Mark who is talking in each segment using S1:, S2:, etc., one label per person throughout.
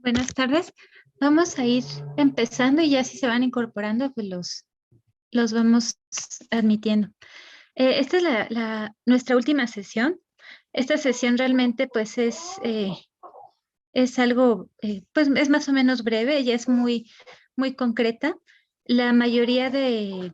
S1: Buenas tardes. Vamos a ir empezando y ya si se van incorporando, pues los vamos admitiendo. Esta es nuestra última sesión. Esta sesión realmente pues es algo, pues es más o menos breve, ella es muy concreta. La mayoría de,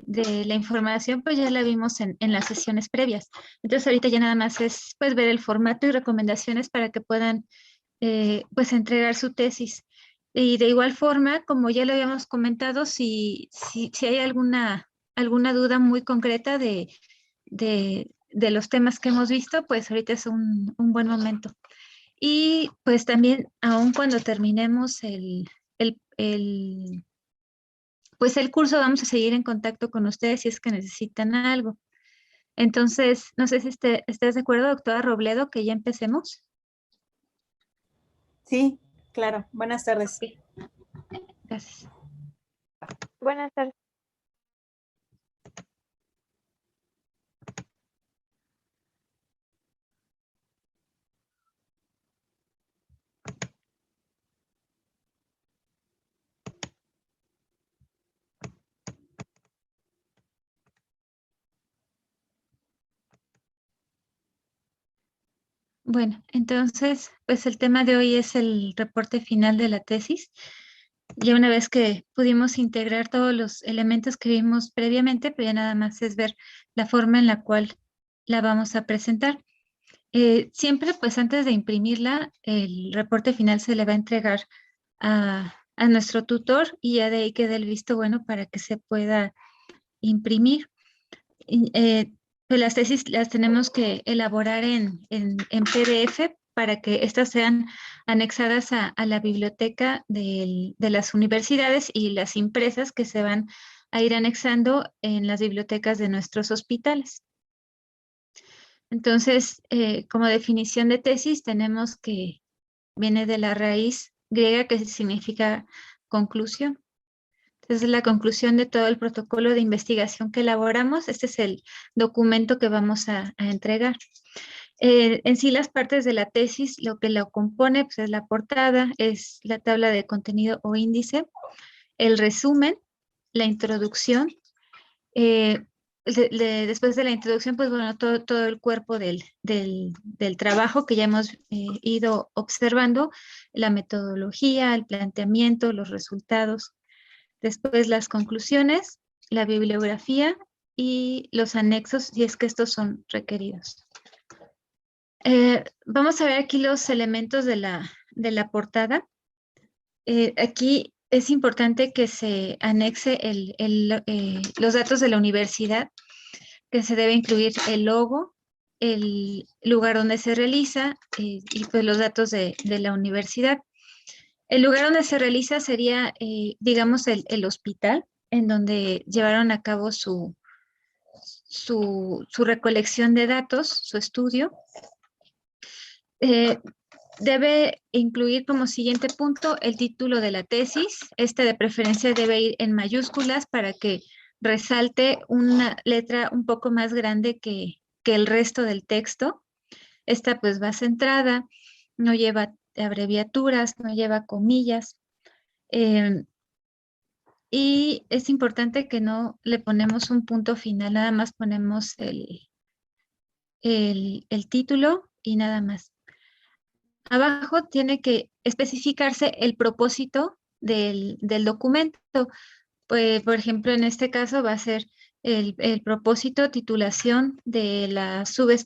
S1: de la información pues ya la vimos en las sesiones previas. Entonces ahorita ya nada más es pues ver el formato y recomendaciones para que puedan pues entregar su tesis. Y de igual forma, como ya lo habíamos comentado, si hay alguna duda muy concreta de los temas que hemos visto, pues ahorita es un buen momento. Y pues también, aun cuando terminemos pues el curso, vamos a seguir en contacto con ustedes si es que necesitan algo. Entonces, no sé si estás de acuerdo, doctora Robledo, que ya empecemos.
S2: Sí, claro. Buenas tardes.
S1: Ok, gracias.
S3: Buenas tardes.
S1: Bueno, entonces, pues el tema de hoy es el reporte final de la tesis. Ya una vez que pudimos integrar todos los elementos que vimos previamente, pues ya nada más es ver la forma en la cual la vamos a presentar. Siempre, pues antes de imprimirla, el reporte final se le va a entregar a nuestro tutor y ya de ahí queda el visto bueno para que se pueda imprimir. Pues las tesis las tenemos que elaborar en PDF para que estas sean anexadas a la biblioteca de las universidades y las impresas que se van a ir anexando en las bibliotecas de nuestros hospitales. Entonces, como definición de tesis, tenemos que viene de la raíz griega que significa conclusión. Entonces, la conclusión de todo el protocolo de investigación que elaboramos, este es el documento que vamos a entregar. En sí, las partes de la tesis, lo que lo compone, pues, es la portada, es la tabla de contenido o índice, el resumen, la introducción. eh, Después de la introducción, pues bueno, todo el cuerpo del trabajo que ya hemos ido observando, la metodología, el planteamiento, los resultados. Después las conclusiones, la bibliografía y los anexos, si es que estos son requeridos. Vamos a ver aquí los elementos de la portada. Aquí es importante que se anexe los datos de la universidad, que se debe incluir el logo, el lugar donde se realiza y pues los datos de la universidad. El lugar donde se realiza sería, digamos, el hospital, en donde llevaron a cabo su recolección de datos, su estudio. Debe incluir como siguiente punto el título de la tesis. Este de preferencia debe ir en mayúsculas para que resalte una letra un poco más grande que el resto del texto. Esta pues va centrada, no lleva abreviaturas, no lleva comillas. Eh, y es importante que no le ponemos un punto final, nada más ponemos el título y nada más. Abajo tiene que especificarse el propósito del documento. Pues, por ejemplo, en este caso va a ser el propósito, titulación de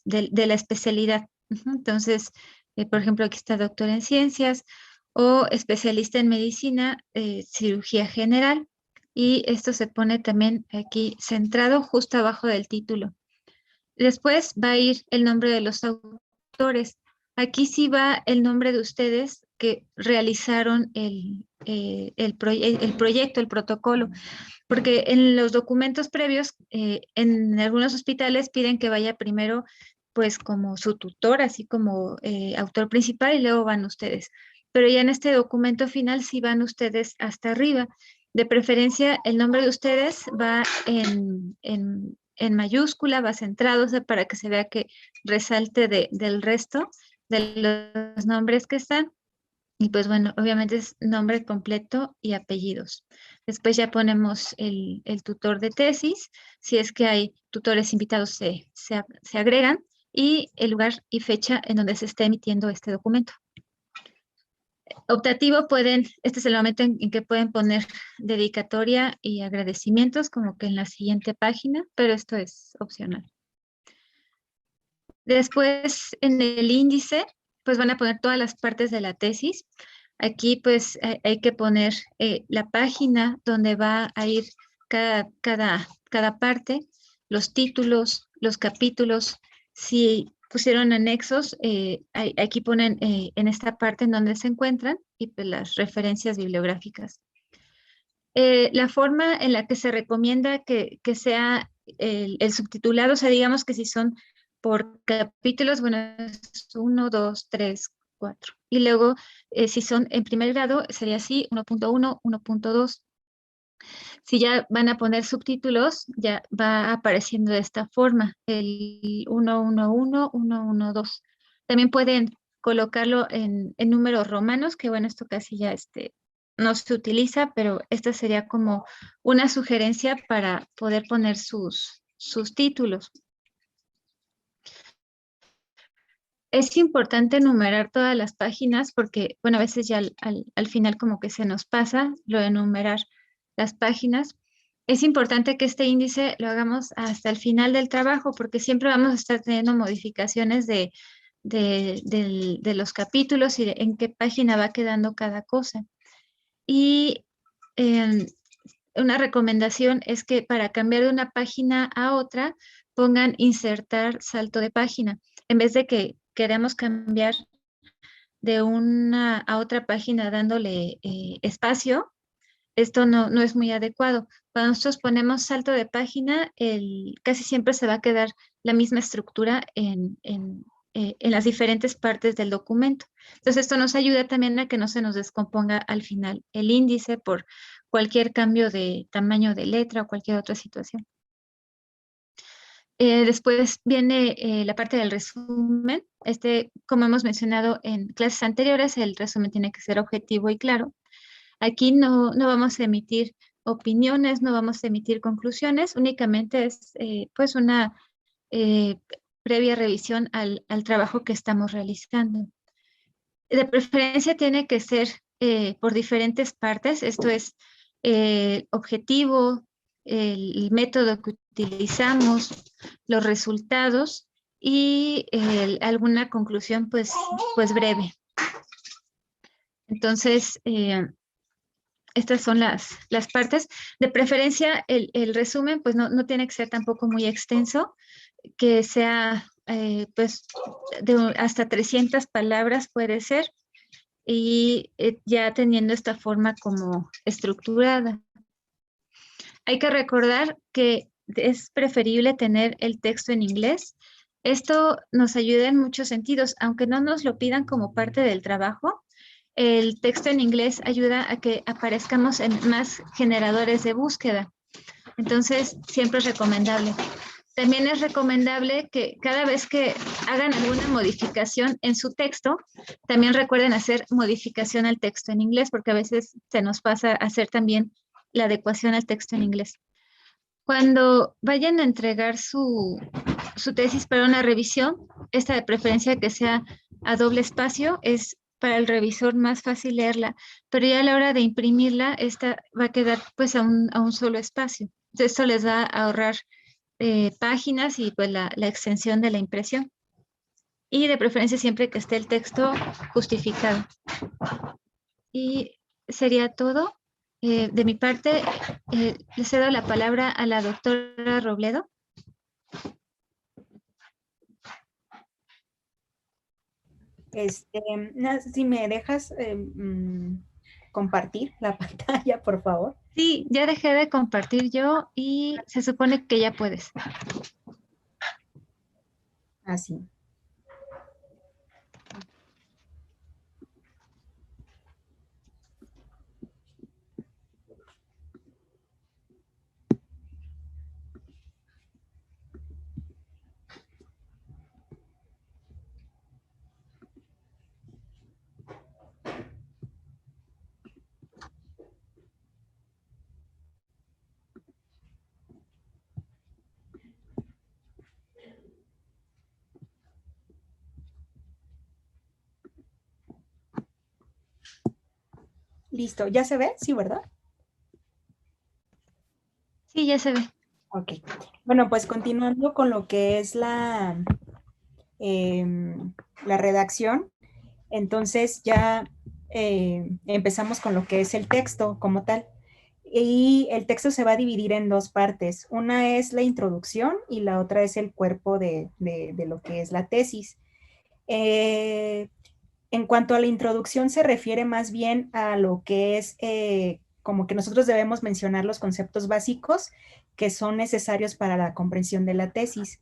S1: de la especialidad. Ujú. Entonces, por ejemplo, aquí está doctor en ciencias o especialista en medicina, cirugía general. Y esto se pone también aquí centrado justo abajo del título. Después va a ir el nombre de los autores. Aquí sí va el nombre de ustedes que realizaron el proyecto, el protocolo, porque en los documentos previos, en algunos hospitales piden que vaya primero, pues como su tutor, así como autor principal y luego van ustedes. Pero ya en este documento final sí van ustedes hasta arriba. De preferencia, el nombre de ustedes va en mayúscula, va centrado, o sea, para que se vea que resalte del resto de los nombres que están. Y pues bueno, obviamente es nombre completo y apellidos. Después ya ponemos el tutor de tesis. Si es que hay tutores invitados, se agregan y el lugar y fecha en donde se está emitiendo este documento. Optativo este es el momento en que pueden poner dedicatoria y agradecimientos, como que en la siguiente página, pero esto es opcional. Después, en el índice, pues van a poner todas las partes de la tesis. Aquí, pues, hay que poner la página donde va a ir cada parte, los títulos, los capítulos. Si pusieron anexos, aquí ponen en esta parte en donde se encuentran y pues, las referencias bibliográficas. La forma en la que se recomienda que sea el subtitulado, o sea, digamos que si son por capítulos, bueno, es 1, 2, 3, 4. Y luego, si son en primer grado, sería así, 1.1, 1.2. Si ya van a poner subtítulos, ya va apareciendo de esta forma, el 111, 112. También pueden colocarlo en números romanos, que bueno, esto casi ya no se utiliza, pero esta sería como una sugerencia para poder poner sus títulos. Es importante enumerar todas las páginas porque, bueno, a veces ya al final como que se nos pasa lo de enumerar las páginas. Es importante que este índice lo hagamos hasta el final del trabajo porque siempre vamos a estar teniendo modificaciones de los capítulos y de en qué página va quedando cada cosa. Y em, una recomendación es que para cambiar de una página a otra, pongan insertar salto de página. En vez de que queramos cambiar de una a otra página dándole espacio, esto no es muy adecuado. Cuando nosotros ponemos salto de página, casi siempre se va a quedar la misma estructura en las diferentes partes del documento. Entonces, esto nos ayuda también a que no se nos descomponga al final el índice por cualquier cambio de tamaño de letra o cualquier otra situación. Después viene la parte del resumen. Como hemos mencionado en clases anteriores, el resumen tiene que ser objetivo y claro. Aquí no vamos a emitir opiniones, no vamos a emitir conclusiones, únicamente es pues una eh, previa revisión al trabajo que estamos realizando. De preferencia tiene que ser por diferentes partes, esto es objetivo, el método que utilizamos, los resultados y alguna conclusión pues breve. Entonces, estas son las partes. De preferencia, el resumen pues no tiene que ser tampoco muy extenso, que sea pues hasta 300 palabras puede ser y ya teniendo esta forma como estructurada. Hay que recordar que es preferible tener el texto en inglés. Esto nos ayuda en muchos sentidos, aunque no nos lo pidan como parte del trabajo. El texto en inglés ayuda a que aparezcamos en más generadores de búsqueda. Entonces, siempre es recomendable. También es recomendable que cada vez que hagan alguna modificación en su texto, también recuerden hacer modificación al texto en inglés, porque a veces se nos pasa hacer también la adecuación al texto en inglés. Cuando vayan a entregar su tesis para una revisión, esta de preferencia que sea a doble espacio, es para el revisor más fácil leerla, pero ya a la hora de imprimirla, esta va a quedar pues a un solo espacio. Entonces, esto les va a ahorrar páginas y pues la extensión de la impresión. Y de preferencia siempre que esté el texto justificado. Y sería todo. De mi parte, le cedo la palabra a la doctora Robledo.
S2: Si me dejas compartir la pantalla, por favor.
S1: Sí, ya dejé de compartir yo y se supone que ya puedes.
S2: Así. Listo, ¿ya se ve? Sí, ¿verdad?
S1: Sí, ya se ve.
S2: Ok. Bueno, pues continuando con lo que es la redacción, entonces ya empezamos con lo que es el texto como tal. Y el texto se va a dividir en dos partes. Una es la introducción y la otra es el cuerpo de lo que es la tesis. Eh, en cuanto a la introducción, se refiere más bien a lo que es como que nosotros debemos mencionar los conceptos básicos que son necesarios para la comprensión de la tesis.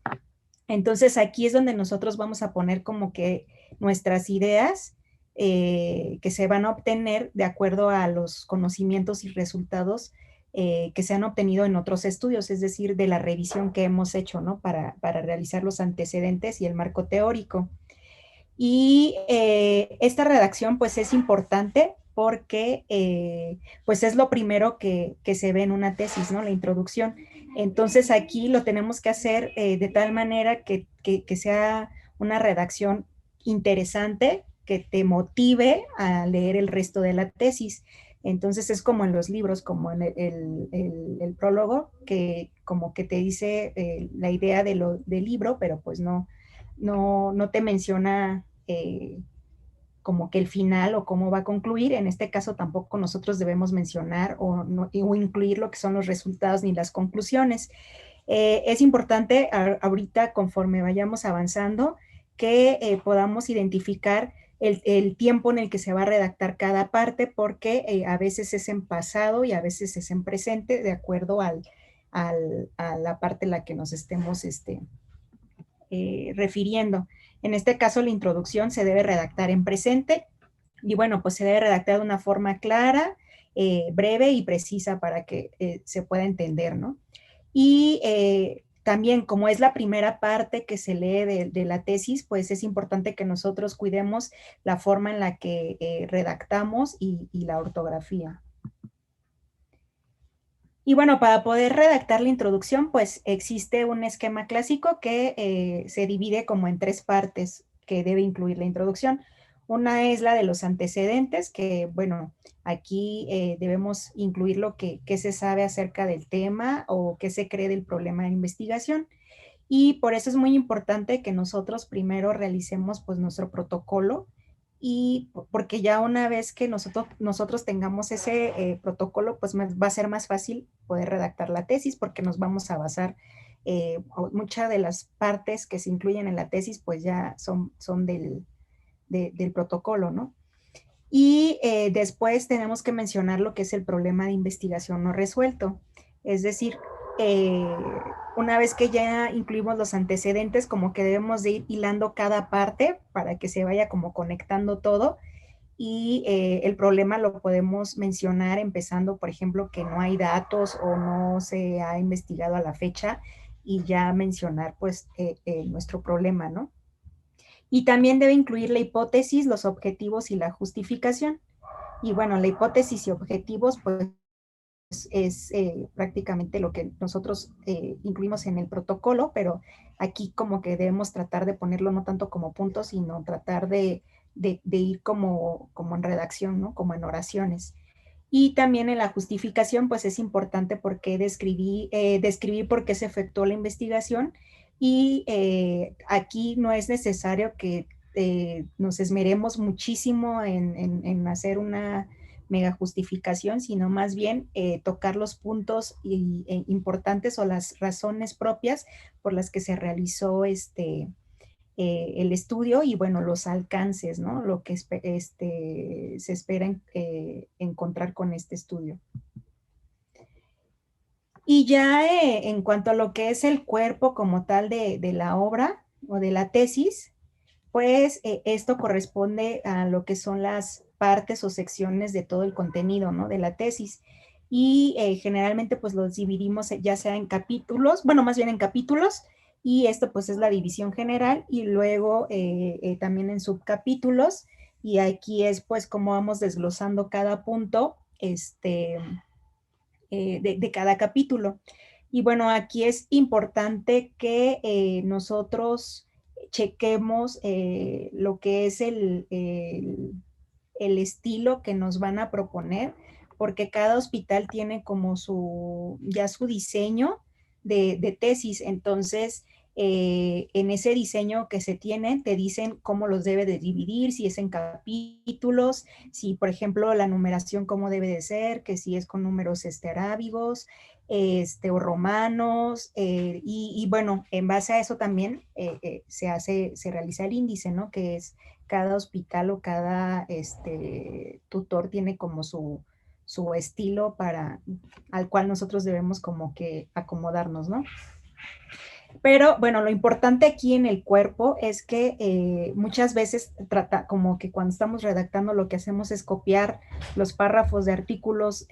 S2: Entonces aquí es donde nosotros vamos a poner como que nuestras ideas que se van a obtener de acuerdo a los conocimientos y resultados que se han obtenido en otros estudios, es decir, de la revisión que hemos hecho, ¿no? Para realizar los antecedentes y el marco teórico. Y esta redacción pues es importante porque pues es lo primero que se ve en una tesis, ¿no? La introducción. Entonces aquí lo tenemos que hacer de tal manera que sea una redacción interesante, que te motive a leer el resto de la tesis. Entonces es como en los libros, como en el prólogo, que como que te dice la idea del libro, pero pues no te menciona como que el final o cómo va a concluir. En este caso tampoco nosotros debemos mencionar o incluir lo que son los resultados ni las conclusiones. Es importante ahorita, conforme vayamos avanzando, que podamos identificar el tiempo en el que se va a redactar cada parte, porque a veces es en pasado y a veces es en presente, de acuerdo a la parte en la que nos estemos refiriendo. En este caso, la introducción se debe redactar en presente y bueno, pues se debe redactar de una forma clara, breve y precisa para que se pueda entender, ¿no? Y también, como es la primera parte que se lee de la tesis, pues es importante que nosotros cuidemos la forma en la que redactamos y la ortografía. Y bueno, para poder redactar la introducción, pues existe un esquema clásico que se divide como en tres partes que debe incluir la introducción. Una es la de los antecedentes, que bueno, aquí debemos incluir lo que se sabe acerca del tema o qué se cree del problema de investigación. Y por eso es muy importante que nosotros primero realicemos pues nuestro protocolo y porque ya una vez que nosotros tengamos ese protocolo, pues va a ser más fácil poder redactar la tesis porque nos vamos a basar, muchas de las partes que se incluyen en la tesis pues ya son del protocolo, ¿no? Y después tenemos que mencionar lo que es el problema de investigación no resuelto. Es decir, eh, una vez que ya incluimos los antecedentes, como que debemos de ir hilando cada parte para que se vaya como conectando todo. Y el problema lo podemos mencionar empezando, por ejemplo, que no hay datos o no se ha investigado a la fecha y ya mencionar pues nuestro problema, ¿no? Y también debe incluir la hipótesis, los objetivos y la justificación. Y bueno, la hipótesis y objetivos, pues es prácticamente lo que nosotros incluimos en el protocolo, pero aquí como que debemos tratar de ponerlo no tanto como puntos, sino tratar de ir como en redacción, ¿no? Como en oraciones. Y también en la justificación, pues es importante porque describir por qué se efectuó la investigación y aquí no es necesario que nos esmeremos muchísimo en hacer una mega justificación, sino más bien tocar los puntos importantes o las razones propias por las que se realizó el estudio y bueno, los alcances, ¿no? Lo que se espera encontrar con este estudio. Y ya en cuanto a lo que es el cuerpo como tal de la obra o de la tesis, pues esto corresponde a lo que son las partes o secciones de todo el contenido, ¿no? De la tesis. Y generalmente pues los dividimos ya sea en capítulos, bueno, más bien en capítulos, y esto pues es la división general, y luego también en subcapítulos, y aquí es pues como vamos desglosando cada punto de cada capítulo. Y bueno, aquí es importante que nosotros chequemos lo que es el estilo que nos van a proponer, porque cada hospital tiene como ya su diseño de tesis. Entonces, en ese diseño que se tiene, te dicen cómo los debe de dividir, si es en capítulos, si, por ejemplo, la numeración cómo debe de ser, que si es con números arábigos, o romanos, y bueno, en base a eso también se realiza el índice, ¿no? Que es cada hospital o cada tutor tiene como su estilo al cual nosotros debemos como que acomodarnos, ¿no? Pero bueno, lo importante aquí en el cuerpo es que muchas veces como que cuando estamos redactando lo que hacemos es copiar los párrafos de artículos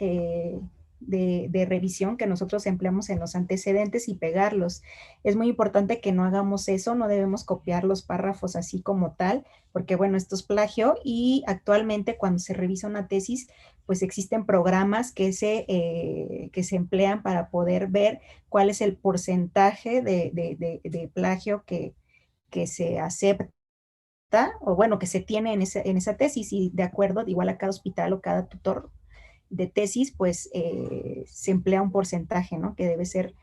S2: de revisión que nosotros empleamos en los antecedentes y pegarlos. Es muy importante que no hagamos eso, no debemos copiar los párrafos así como tal, porque bueno, esto es plagio y actualmente cuando se revisa una tesis, pues existen programas que se emplean para poder ver cuál es el porcentaje de plagio que se acepta o bueno, que se tiene en esa tesis y de acuerdo, igual a cada hospital o cada tutor de tesis, pues se emplea un porcentaje, ¿no? Que debe ser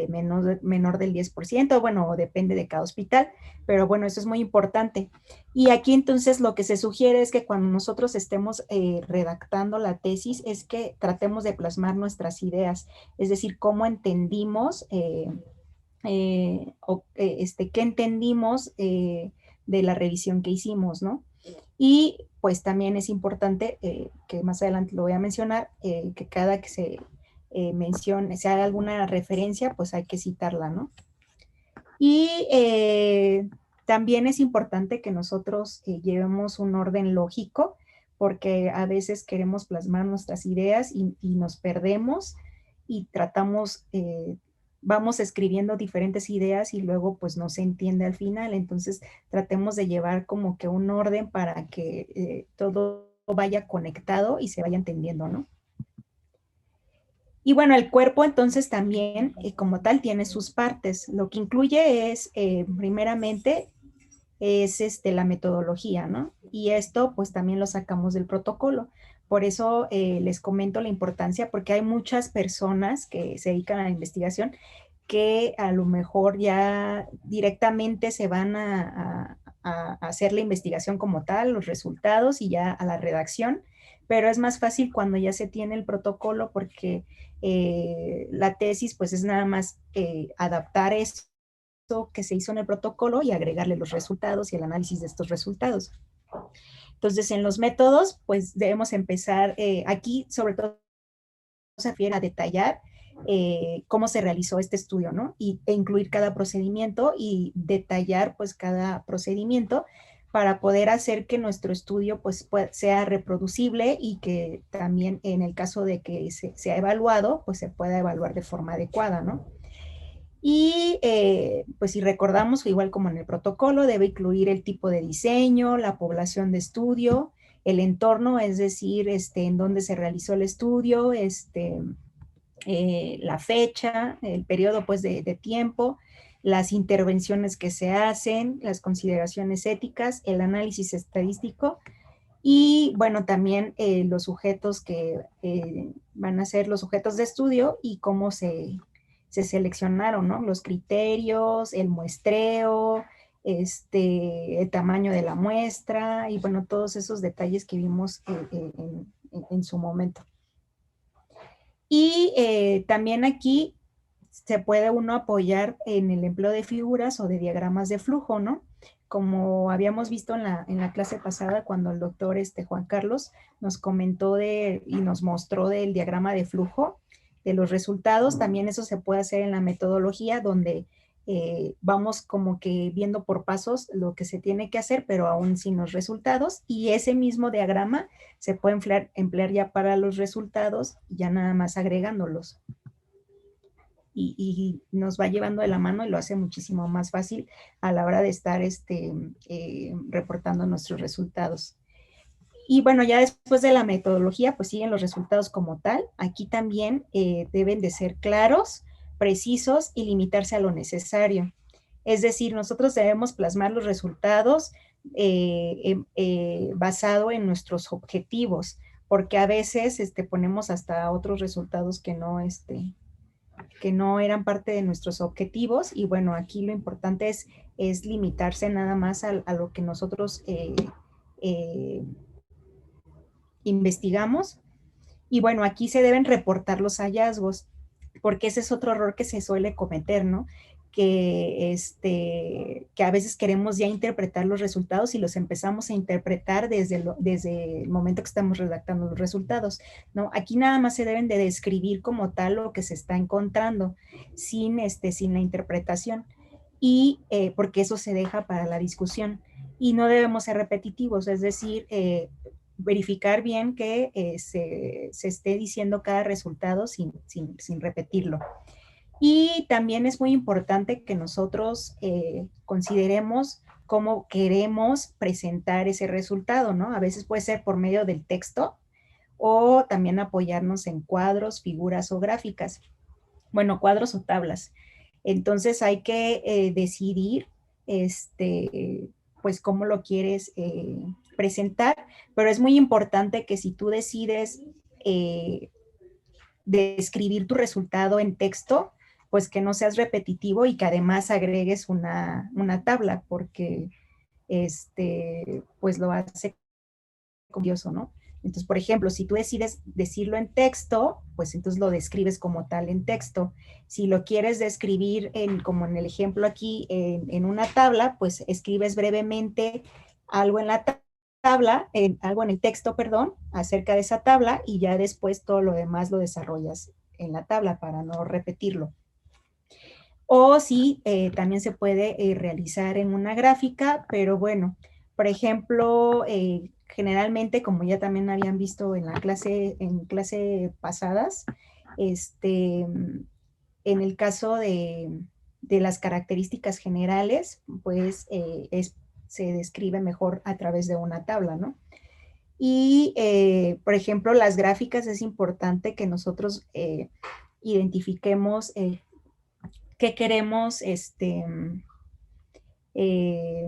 S2: menor del 10%, bueno, depende de cada hospital, pero bueno, eso es muy importante. Y aquí entonces lo que se sugiere es que cuando nosotros estemos redactando la tesis es que tratemos de plasmar nuestras ideas, es decir, cómo entendimos, qué entendimos de la revisión que hicimos, ¿no? Y pues también es importante, que más adelante lo voy a mencionar, que cada que se mencione, se haga alguna referencia, pues hay que citarla, ¿no? Y también es importante que nosotros llevemos un orden lógico, porque a veces queremos plasmar nuestras ideas y nos perdemos y tratamos, vamos escribiendo diferentes ideas y luego pues no se entiende al final. Entonces tratemos de llevar como que un orden para que todo vaya conectado y se vaya entendiendo, ¿no? Y bueno, el cuerpo entonces también como tal tiene sus partes. Lo que incluye es primeramente es la metodología, ¿no? Y esto pues también lo sacamos del protocolo. Por eso les comento la importancia, porque hay muchas personas que se dedican a la investigación que a lo mejor ya directamente se van a hacer la investigación como tal, los resultados y ya a la redacción, pero es más fácil cuando ya se tiene el protocolo porque la tesis pues es nada más adaptar esto que se hizo en el protocolo y agregarle los resultados y el análisis de estos resultados. Entonces, en los métodos, pues debemos empezar aquí, sobre todo se refiere a detallar cómo se realizó este estudio, ¿no? E incluir cada procedimiento y detallar pues cada procedimiento para poder hacer que nuestro estudio pues sea reproducible y que también en el caso de que sea evaluado, pues se pueda evaluar de forma adecuada, ¿no? Y pues si recordamos, igual como en el protocolo, debe incluir el tipo de diseño, la población de estudio, el entorno, es decir, en dónde se realizó el estudio, la fecha, el periodo pues de tiempo, las intervenciones que se hacen, las consideraciones éticas, el análisis estadístico y bueno, también los sujetos que van a ser los sujetos de estudio y cómo se seleccionaron, ¿no? Los criterios, el muestreo, el tamaño de la muestra y bueno, todos esos detalles que vimos en su momento. Y también aquí se puede uno apoyar en el empleo de figuras o de diagramas de flujo, ¿no? Como habíamos visto en la clase pasada cuando el doctor Juan Carlos nos comentó y nos mostró del diagrama de flujo de los resultados, también eso se puede hacer en la metodología donde vamos como que viendo por pasos lo que se tiene que hacer, pero aún sin los resultados, y ese mismo diagrama se puede emplear ya para los resultados, ya nada más agregándolos. Y nos va llevando de la mano y lo hace muchísimo más fácil a la hora de estar reportando nuestros resultados. Y bueno, ya después de la metodología, pues siguen los resultados como tal. Aquí también deben de ser claros, precisos y limitarse a lo necesario. Es decir, nosotros debemos plasmar los resultados basado en nuestros objetivos, porque a veces ponemos hasta otros resultados que no eran parte de nuestros objetivos, y bueno, aquí lo importante es limitarse nada más a lo que nosotros eh, investigamos. Y bueno, aquí se deben reportar los hallazgos, porque ese es otro error que se suele cometer, ¿no? Que a veces queremos ya interpretar los resultados y los empezamos a interpretar desde el momento que estamos redactando los resultados, ¿no? Aquí nada más se deben de describir como tal lo que se está encontrando, sin la interpretación, y porque eso se deja para la discusión. Y no debemos ser repetitivos, es decir, verificar bien que se esté diciendo cada resultado sin repetirlo. Y también es muy importante que nosotros consideremos cómo queremos presentar ese resultado, ¿no? A veces puede ser por medio del texto o también apoyarnos en cuadros, figuras o gráficas. Bueno, cuadros o tablas. Entonces hay que decidir, pues, cómo lo quieres presentar, pero es muy importante que si tú decides describir tu resultado en texto, pues que no seas repetitivo y que además agregues una tabla, porque pues lo hace curioso, ¿no? Entonces, por ejemplo, si tú decides decirlo en texto, pues entonces lo describes como tal en texto. Si lo quieres describir como en el ejemplo aquí, en una tabla, pues escribes brevemente algo en la tabla, algo en el texto, perdón, acerca de esa tabla, y ya después todo lo demás lo desarrollas en la tabla para no repetirlo. O sí, también se puede realizar en una gráfica, pero bueno, por ejemplo, generalmente, como ya también habían visto en clase pasadas, en el caso de las características generales, pues se describe mejor a través de una tabla, ¿no? Y, por ejemplo, las gráficas, es importante que nosotros identifiquemos qué queremos eh,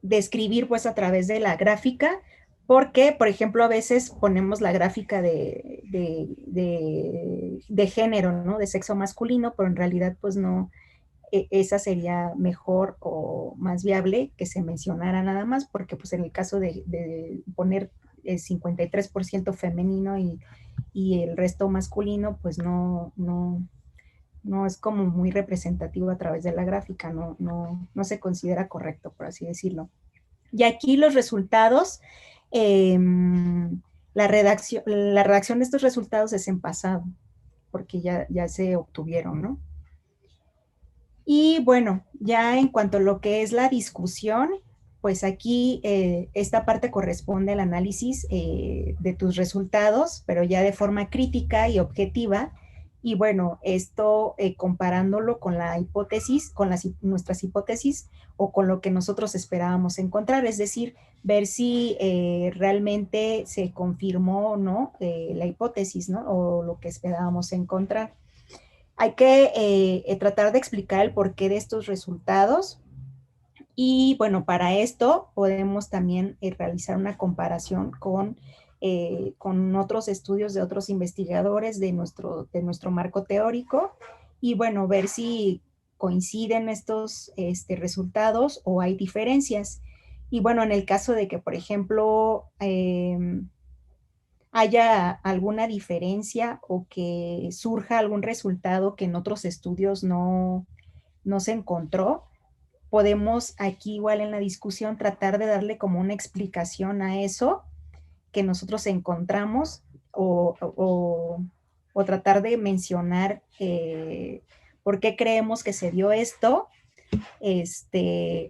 S2: describir pues a través de la gráfica, porque, por ejemplo, a veces ponemos la gráfica de género, ¿no? De sexo masculino, pero en realidad pues no, esa sería mejor o más viable que se mencionara nada más, porque pues en el caso de poner el 53% femenino y el resto masculino, pues no es como muy representativo a través de la gráfica, no se considera correcto, por así decirlo. Y aquí los resultados, la redacción de estos resultados es en pasado, porque ya se obtuvieron, ¿no? Y bueno, ya en cuanto a lo que es la discusión, pues aquí esta parte corresponde al análisis de tus resultados, pero ya de forma crítica y objetiva. Y bueno, esto comparándolo con la hipótesis, con nuestras hipótesis o con lo que nosotros esperábamos encontrar, es decir, ver si realmente se confirmó o no la hipótesis, ¿no? O lo que esperábamos encontrar. Hay que tratar de explicar el porqué de estos resultados. Y bueno, para esto podemos también realizar una comparación con otros estudios de otros investigadores de nuestro marco teórico, y bueno, ver si coinciden estos resultados o hay diferencias. Y bueno, en el caso de que, por ejemplo, haya alguna diferencia o que surja algún resultado que en otros estudios no se encontró, podemos aquí igual en la discusión tratar de darle como una explicación a eso que nosotros encontramos, o tratar de mencionar por qué creemos que se dio esto,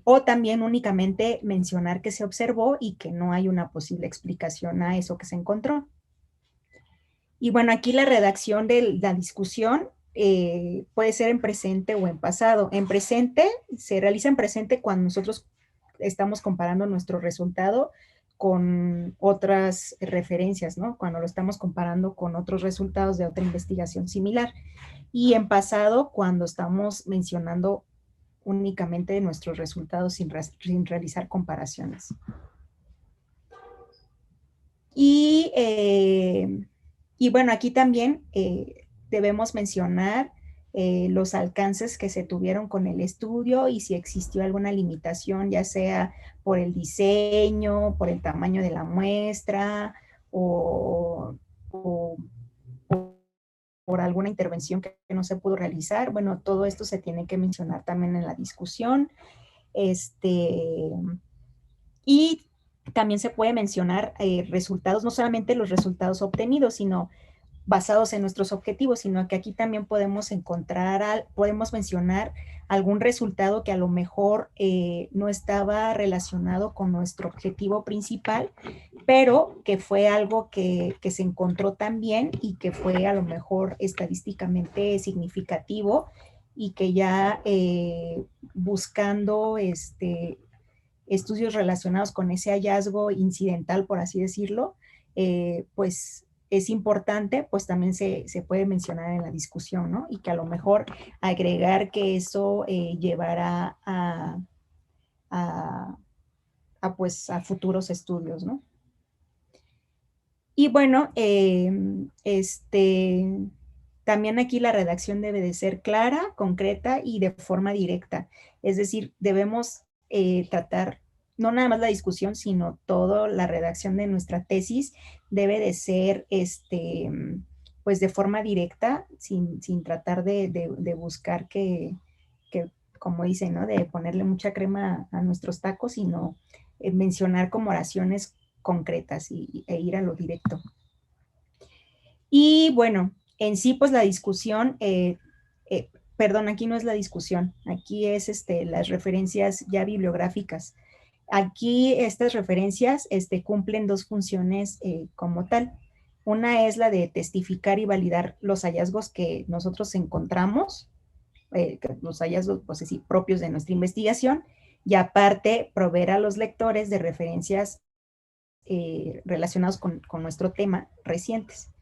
S2: o también únicamente mencionar que se observó y que no hay una posible explicación a eso que se encontró. Y bueno, aquí la redacción de la discusión puede ser en presente o en pasado. En presente, se realiza en presente cuando nosotros estamos comparando nuestro resultado con otras referencias, ¿no? Cuando lo estamos comparando con otros resultados de otra investigación similar. Y en pasado, cuando estamos mencionando únicamente nuestros resultados sin realizar comparaciones. Y bueno, aquí también debemos mencionar los alcances que se tuvieron con el estudio y si existió alguna limitación, ya sea por el diseño, por el tamaño de la muestra o por alguna intervención que no se pudo realizar. Bueno, todo esto se tiene que mencionar también en la discusión. Y también se puede mencionar resultados, no solamente los resultados obtenidos, sino basados en nuestros objetivos, sino que aquí también podemos podemos mencionar algún resultado que a lo mejor no estaba relacionado con nuestro objetivo principal, pero que fue algo que se encontró también y que fue a lo mejor estadísticamente significativo y que ya buscando estudios relacionados con ese hallazgo incidental, por así decirlo, pues es importante, pues también se puede mencionar en la discusión, ¿no? Y que a lo mejor agregar que eso llevará pues, a futuros estudios, ¿no? Y bueno, también aquí la redacción debe de ser clara, concreta y de forma directa. Es decir, debemos tratar no nada más la discusión, sino toda la redacción de nuestra tesis debe de ser, pues de forma directa, sin tratar de buscar que, como dicen, ¿no? De ponerle mucha crema a nuestros tacos, sino mencionar como oraciones concretas e ir a lo directo. Y bueno, en sí, pues la discusión, perdón, aquí no es la discusión, aquí es las referencias ya bibliográficas. Aquí estas referencias cumplen dos funciones como tal. Una es la de testificar y validar los hallazgos que nosotros encontramos, los hallazgos pues, así, propios de nuestra investigación, y aparte proveer a los lectores de referencias relacionados con nuestro tema recientes.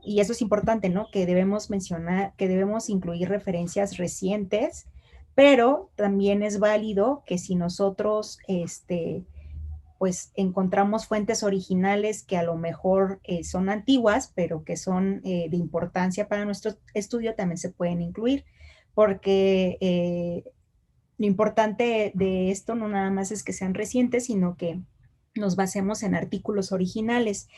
S2: Y eso es importante, ¿no? Que debemos mencionar, que debemos incluir referencias recientes, pero también es válido que si nosotros, pues encontramos fuentes originales que a lo mejor son antiguas, pero que son de importancia para nuestro estudio, también se pueden incluir, porque lo importante de esto no nada más es que sean recientes, sino que nos basemos en artículos originales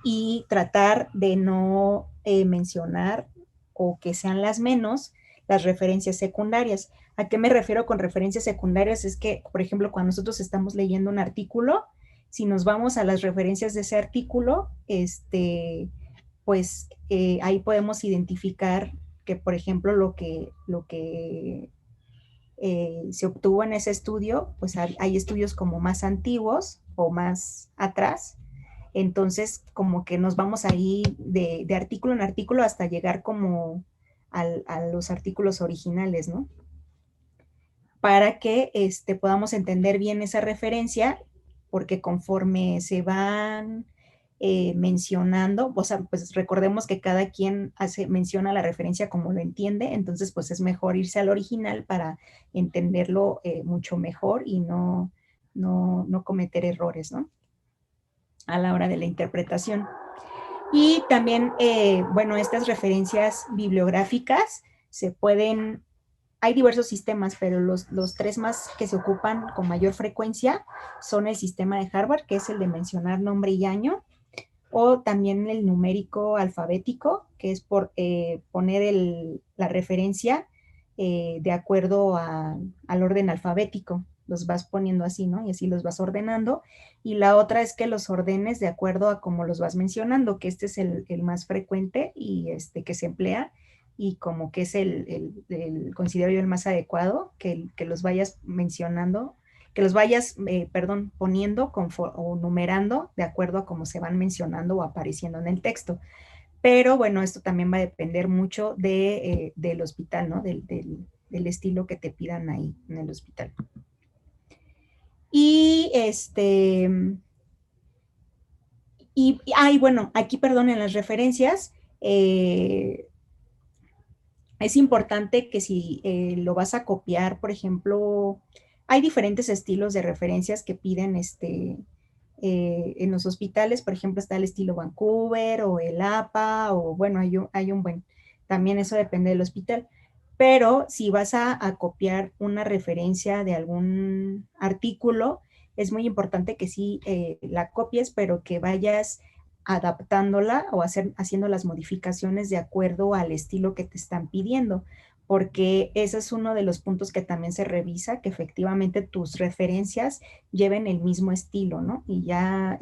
S2: y tratar de no mencionar o que sean las menos las referencias secundarias. ¿A qué me refiero con referencias secundarias? Es que, por ejemplo, cuando nosotros estamos leyendo un artículo, si nos vamos a las referencias de ese artículo, pues ahí podemos identificar que, por ejemplo, lo que se obtuvo en ese estudio, pues hay estudios como más antiguos o más atrás, entonces como que nos vamos ahí de artículo en artículo hasta llegar como a los artículos originales, ¿no? Para que podamos entender bien esa referencia, porque conforme se van mencionando, o sea, pues recordemos que cada quien menciona la referencia como lo entiende, entonces pues es mejor irse al original para entenderlo mucho mejor y no cometer errores, ¿no? A la hora de la interpretación. Y también, bueno, estas referencias bibliográficas se pueden, hay diversos sistemas, pero los tres más que se ocupan con mayor frecuencia son el sistema de Harvard, que es el de mencionar nombre y año, o también el numérico alfabético, que es por poner la referencia de acuerdo al orden alfabético. Los vas poniendo así, ¿no? Y así los vas ordenando. Y la otra es que los ordenes de acuerdo a cómo los vas mencionando, que este es el más frecuente y que se emplea y como que es considero yo el más adecuado, que los vayas mencionando, que los vayas, poniendo o numerando de acuerdo a cómo se van mencionando o apareciendo en el texto. Pero bueno, esto también va a depender mucho del hospital, ¿no? Del estilo que te pidan ahí en el hospital. Y y bueno, aquí, perdón, en las referencias, es importante que si lo vas a copiar, por ejemplo, hay diferentes estilos de referencias que piden en los hospitales. Por ejemplo, está el estilo Vancouver o el APA, o bueno, hay un buen, también eso depende del hospital. Pero si vas a copiar una referencia de algún artículo, es muy importante que sí la copies, pero que vayas adaptándola o haciendo las modificaciones de acuerdo al estilo que te están pidiendo, porque ese es uno de los puntos que también se revisa, que efectivamente tus referencias lleven el mismo estilo, ¿no? Y ya,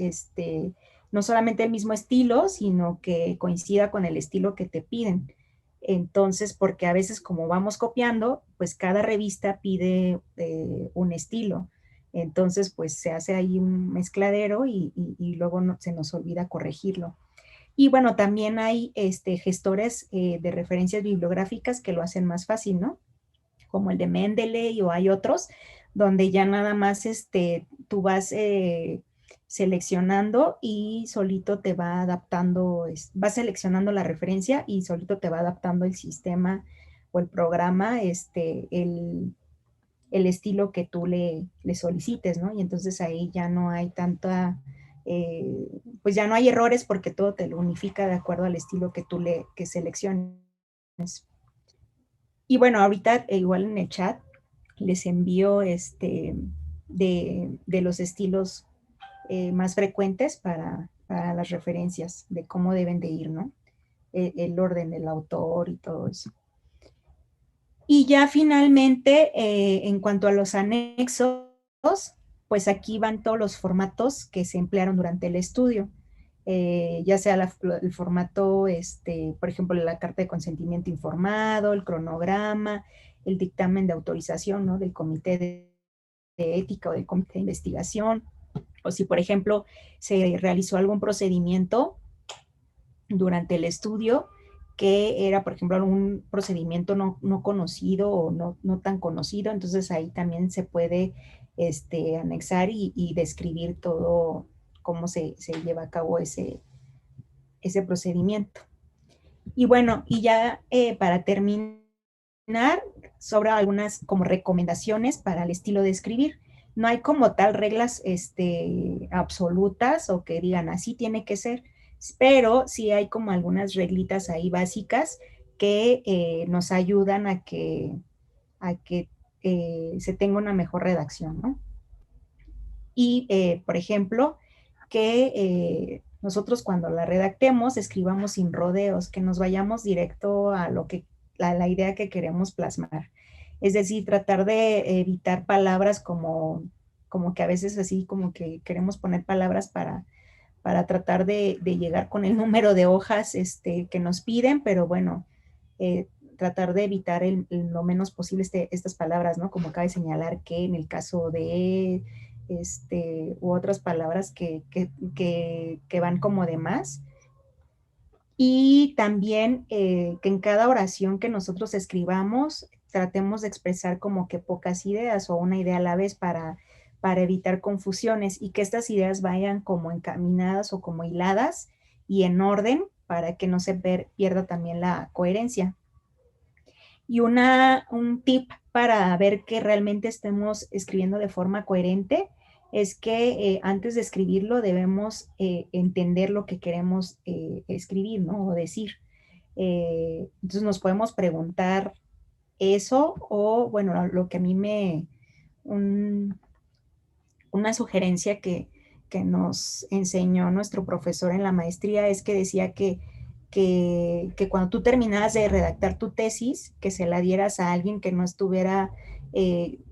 S2: no solamente el mismo estilo, sino que coincida con el estilo que te piden. Entonces, porque a veces como vamos copiando, pues cada revista pide un estilo. Entonces, pues se hace ahí un mezcladero y luego se nos olvida corregirlo. Y bueno, también hay gestores de referencias bibliográficas que lo hacen más fácil, ¿no? Como el de Mendeley, o hay otros donde ya nada más tú vas seleccionando y solito te va adaptando, vas seleccionando la referencia y solito te va adaptando el sistema o el programa, el estilo que tú le solicites, ¿no? Y entonces ahí ya no hay pues ya no hay errores, porque todo te lo unifica de acuerdo al estilo que tú que selecciones. Y bueno, ahorita igual en el chat les envío de los estilos más frecuentes para las referencias de cómo deben de ir, ¿no? El orden del autor y todo eso. Y ya finalmente, en cuanto a los anexos, pues aquí van todos los formatos que se emplearon durante el estudio. Ya sea el formato, por ejemplo, la carta de consentimiento informado, el cronograma, el dictamen de autorización, ¿no? Del comité de ética o del comité de investigación, o si, por ejemplo, se realizó algún procedimiento durante el estudio que era, por ejemplo, algún procedimiento no conocido o no tan conocido, entonces ahí también se puede anexar y describir todo cómo se lleva a cabo ese procedimiento. Y bueno, y ya para terminar, sobre algunas como recomendaciones para el estilo de escribir. No hay como tal reglas absolutas o que digan así tiene que ser, pero sí hay como algunas reglitas ahí básicas que nos ayudan a que se tenga una mejor redacción, ¿no? Y, por ejemplo, que nosotros cuando la redactemos escribamos sin rodeos, que nos vayamos directo a la idea que queremos plasmar. Es decir, tratar de evitar palabras como que a veces así como que queremos poner palabras para tratar de llegar con el número de hojas que nos piden, pero bueno, tratar de evitar lo menos posible estas palabras, ¿no? Como cabe señalar que en el caso de u otras palabras que van como de más. Y también que en cada oración que nosotros escribamos tratemos de expresar como que pocas ideas o una idea a la vez para evitar confusiones, y que estas ideas vayan como encaminadas o como hiladas y en orden para que no se pierda también la coherencia. Y un tip para ver que realmente estemos escribiendo de forma coherente es que antes de escribirlo debemos entender lo que queremos escribir, ¿no? O decir. Entonces nos podemos preguntar eso, o bueno, lo que a mí una sugerencia que nos enseñó nuestro profesor en la maestría es que decía que cuando tú terminabas de redactar tu tesis, que se la dieras a alguien que no estuviera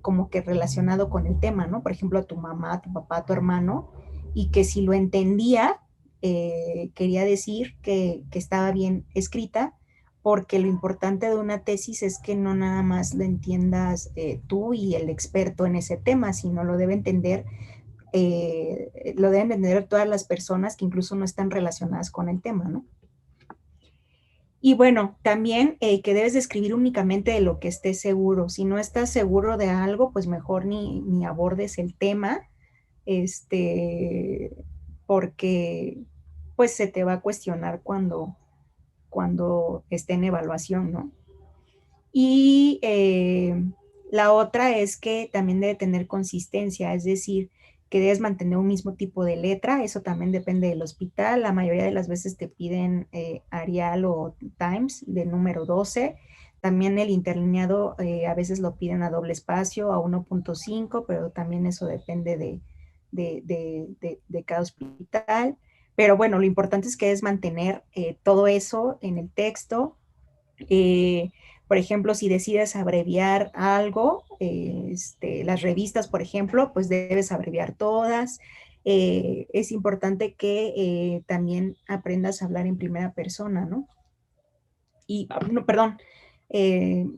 S2: como que relacionado con el tema, ¿no? Por ejemplo, a tu mamá, a tu papá, a tu hermano, y que si lo entendía, quería decir que estaba bien escrita, porque lo importante de una tesis es que no nada más lo entiendas tú y el experto en ese tema, sino lo deben entender todas las personas que incluso no están relacionadas con el tema, ¿no? Y bueno, también que debes de escribir únicamente de lo que estés seguro. Si no estás seguro de algo, pues mejor ni abordes el tema, porque pues se te va a cuestionar cuando esté en evaluación, ¿no? Y la otra es que también debe tener consistencia, es decir, que debes mantener un mismo tipo de letra, eso también depende del hospital, la mayoría de las veces te piden Arial o Times de número 12, también el interlineado a veces lo piden a doble espacio, a 1.5, pero también eso depende de cada hospital, pero bueno, lo importante es que es mantener todo eso en el texto. Por ejemplo, si decides abreviar algo, las revistas, por ejemplo, pues debes abreviar todas. Es importante que también aprendas a hablar en primera persona, ¿no? Y, no, perdón,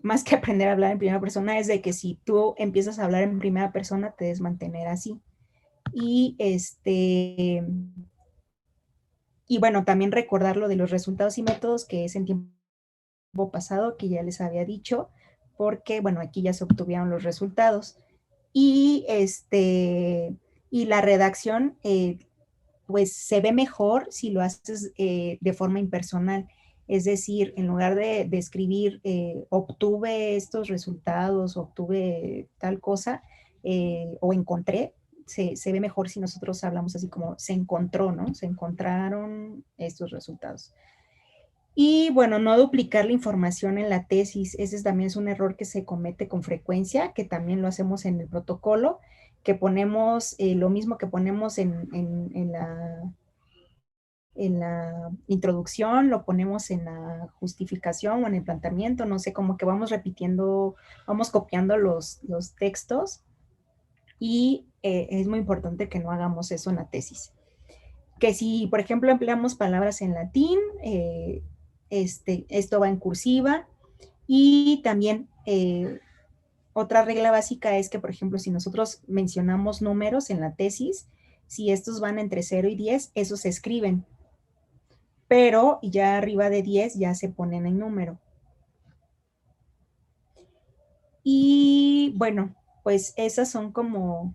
S2: más que aprender a hablar en primera persona es de que si tú empiezas a hablar en primera persona, te debes mantener así. Y y bueno, también recordar lo de los resultados y métodos, que es en tiempo pasado, que ya les había dicho, porque, bueno, aquí ya se obtuvieron los resultados. Y, y la redacción, pues se ve mejor si lo haces de forma impersonal. Es decir, en lugar de escribir, obtuve estos resultados, obtuve tal cosa, o encontré, se ve mejor si nosotros hablamos así como se encontró, ¿no? Se encontraron estos resultados. Y bueno, no duplicar la información en la tesis. Ese también es un error que se comete con frecuencia, que también lo hacemos en el protocolo, que ponemos lo mismo que ponemos en la introducción, lo ponemos en la justificación o en el planteamiento, no sé, como que vamos repitiendo, vamos copiando los textos y es muy importante que no hagamos eso en la tesis. Que si, por ejemplo, empleamos palabras en latín, esto va en cursiva y también otra regla básica es que, por ejemplo, si nosotros mencionamos números en la tesis, si estos van entre 0 y 10, esos se escriben, pero ya arriba de 10 ya se ponen en número. Y bueno, pues esas son como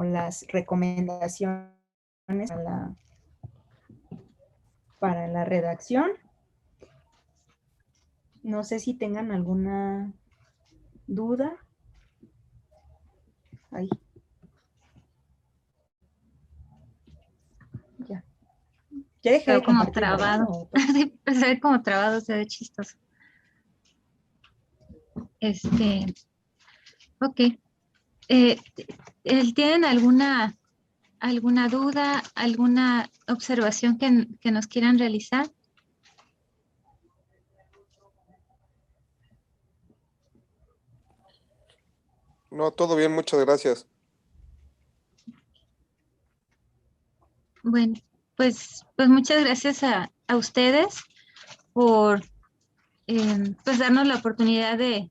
S2: las recomendaciones para la redacción. No sé si tengan alguna duda. Ahí. Ya. Ya dejé
S1: Quedó
S2: de
S1: como
S2: compartir, ¿verdad?
S1: trabado. Se ve como trabado, se ve chistoso. Ok. ¿Tienen alguna duda, alguna observación que nos quieran realizar?
S4: No, todo bien, muchas gracias.
S1: Bueno, pues muchas gracias a ustedes por pues darnos la oportunidad de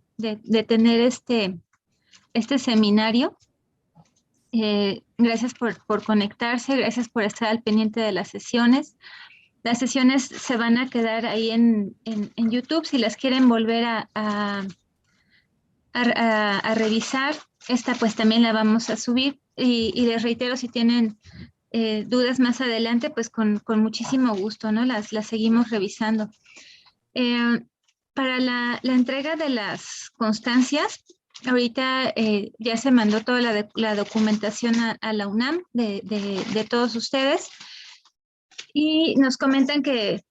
S1: tener este seminario. Gracias por conectarse, gracias por estar al pendiente de las sesiones. Las sesiones se van a quedar ahí en YouTube. Si las quieren volver a revisar, esta pues también la vamos a subir. Y les reitero, si tienen dudas más adelante, pues con muchísimo gusto, ¿no? Las seguimos revisando. Para la entrega de las constancias, ahorita ya se mandó toda la documentación a la UNAM de todos ustedes y nos comentan que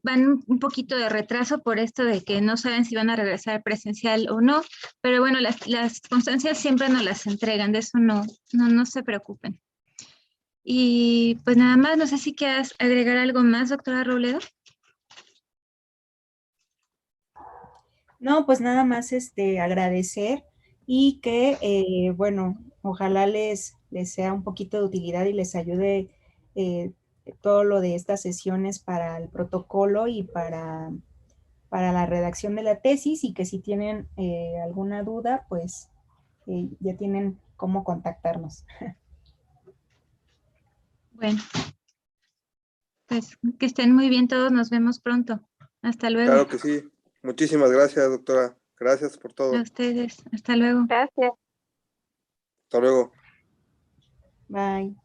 S1: van un poquito de retraso por esto de que no saben si van a regresar presencial o no, pero bueno, las constancias siempre nos las entregan, de eso no se preocupen. Y pues nada más, no sé si quieras agregar algo más, doctora Robledo.
S2: No, pues nada más agradecer y que, bueno, ojalá les sea un poquito de utilidad y les ayude eh, todo lo de estas sesiones para el protocolo y para la redacción de la tesis y que si tienen alguna duda, pues ya tienen cómo contactarnos.
S1: Bueno, pues que estén muy bien todos, nos vemos pronto. Hasta luego.
S4: Claro que sí. Muchísimas gracias, doctora. Gracias por
S1: A
S4: todo.
S1: ustedes, hasta luego.
S3: Gracias.
S4: Hasta luego.
S2: Bye.